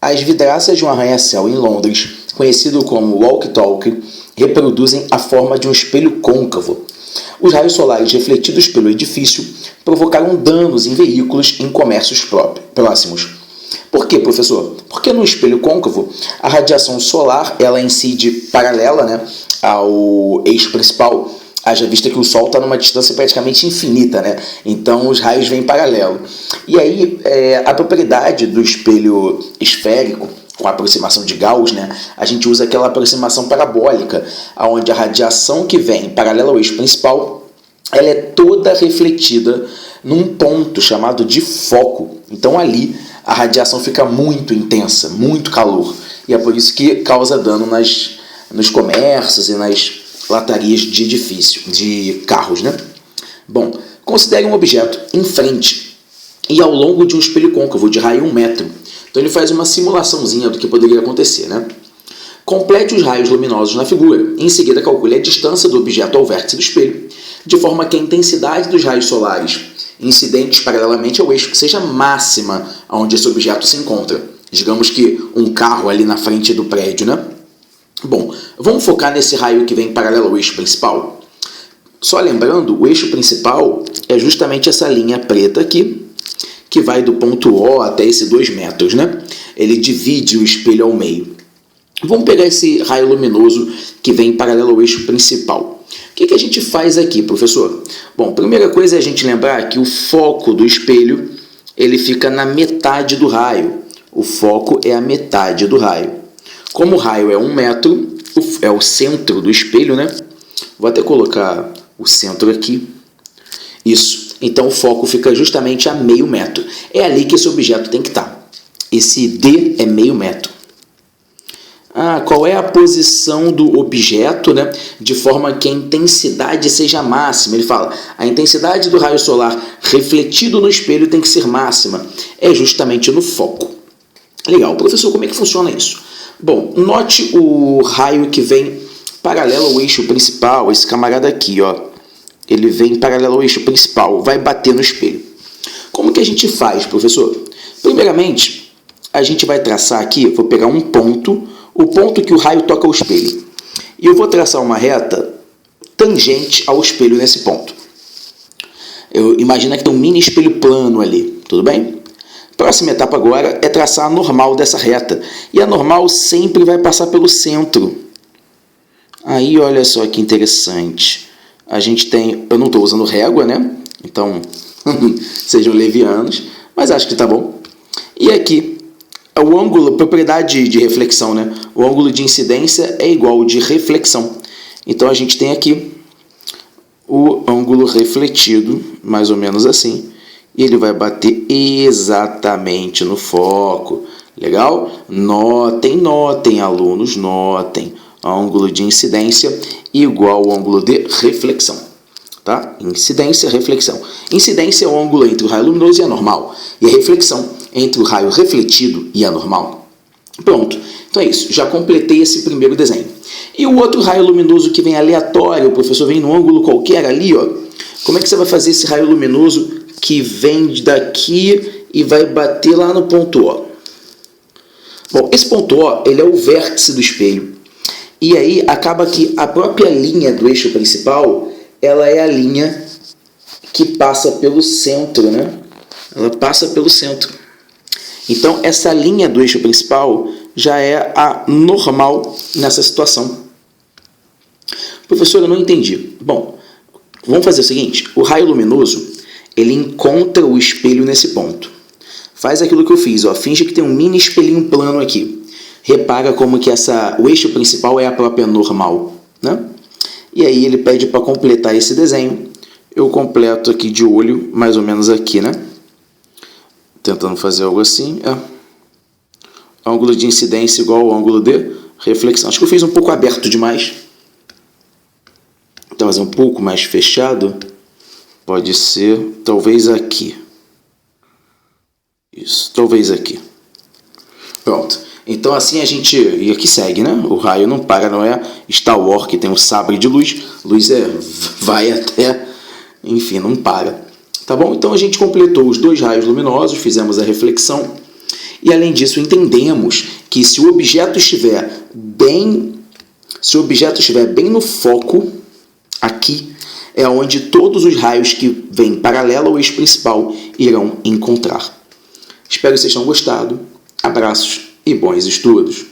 As vidraças de um arranha-céu em Londres, conhecido como walkie-talkie, reproduzem a forma de um espelho côncavo. Os raios solares refletidos pelo edifício provocaram danos em veículos em comércios próximos. Por quê, professor? Porque no espelho côncavo, a radiação solar ela incide paralela, ao eixo principal, haja vista que o Sol está numa distância praticamente infinita, então os raios vêm em paralelo. E aí, a propriedade do espelho esférico, com a aproximação de Gauss, a gente usa aquela aproximação parabólica, onde a radiação que vem paralela ao eixo principal, ela é toda refletida num ponto chamado de foco. Então ali a radiação fica muito intensa, muito calor, e é por isso que causa dano nos comércios e nas latarias de edifício, de carros, Bom, considere um objeto em frente e ao longo de um espelho côncavo de raio 1 metro. Então ele faz uma simulaçãozinha do que poderia acontecer, Complete os raios luminosos na figura. Em seguida, calcule a distância do objeto ao vértice do espelho, de forma que a intensidade dos raios solares incidentes paralelamente ao eixo seja máxima onde esse objeto se encontra. Digamos que um carro ali na frente do prédio, Bom, vamos focar nesse raio que vem paralelo ao eixo principal? Só lembrando, o eixo principal é justamente essa linha preta aqui, que vai do ponto O até esse 2 metros, Ele divide o espelho ao meio. Vamos pegar esse raio luminoso que vem paralelo ao eixo principal. O que a gente faz aqui, professor? Bom, primeira coisa é a gente lembrar que o foco do espelho ele fica na metade do raio. O foco é a metade do raio. Como o raio é 1 metro, é o centro do espelho, Vou até colocar o centro aqui. Isso. Então o foco fica justamente a meio metro. É ali que esse objeto tem que estar. Esse D é meio metro. Qual é a posição do objeto, de forma que a intensidade seja máxima? Ele fala, a intensidade do raio solar refletido no espelho tem que ser máxima. É justamente no foco. Legal. Professor, como é que funciona isso? Bom, note o raio que vem paralelo ao eixo principal, esse camarada aqui, ele vem paralelo ao eixo principal, vai bater no espelho. Como que a gente faz, professor? Primeiramente, a gente vai traçar aqui, vou pegar um ponto, o ponto que o raio toca ao espelho. E eu vou traçar uma reta tangente ao espelho nesse ponto. Imagina que tem um mini espelho plano ali, tudo bem? Próxima etapa agora é traçar a normal dessa reta. E a normal sempre vai passar pelo centro. Aí olha só que interessante. A gente tem... Eu não estou usando régua, Então, sejam levianos. Mas acho que tá bom. E aqui, o ângulo, propriedade de reflexão, O ângulo de incidência é igual ao de reflexão. Então a gente tem aqui o ângulo refletido, mais ou menos assim. E ele vai bater exatamente no foco. Legal? Notem, alunos, notem. Ângulo de incidência igual ao ângulo de reflexão. Tá? Incidência, reflexão. Incidência é o ângulo entre o raio luminoso e a normal. E a reflexão entre o raio refletido e a normal. Pronto. Então é isso. Já completei esse primeiro desenho. E o outro raio luminoso que vem aleatório, o professor vem num ângulo qualquer ali, Como é que você vai fazer esse raio luminoso que vem daqui e vai bater lá no ponto O? Bom, esse ponto O, ele é o vértice do espelho. E aí acaba que a própria linha do eixo principal, ela é a linha que passa pelo centro, Ela passa pelo centro. Então, essa linha do eixo principal já é a normal nessa situação. Professor, eu não entendi. Bom, vamos fazer o seguinte. O raio luminoso, ele encontra o espelho nesse ponto. Faz aquilo que eu fiz, finge que tem um mini espelhinho plano aqui. Repara como que o eixo principal é a própria normal, E aí ele pede para completar esse desenho. Eu completo aqui de olho, mais ou menos aqui, Tentando fazer algo assim. Ângulo de incidência igual ao ângulo de reflexão. Acho que eu fiz um pouco aberto demais. Então, fazer um pouco mais fechado. Pode ser, talvez aqui. Isso, talvez aqui. Pronto. Então assim a gente... E aqui segue, O raio não para, não é Star Wars que tem um sabre de luz. Luz vai até... Enfim, não para. Tá bom? Então a gente completou os 2 raios luminosos, fizemos a reflexão. E além disso, entendemos que se o objeto estiver bem no foco, aqui é onde todos os raios que vêm paralelo ao eixo principal irão encontrar. Espero que vocês tenham gostado. Abraços e bons estudos!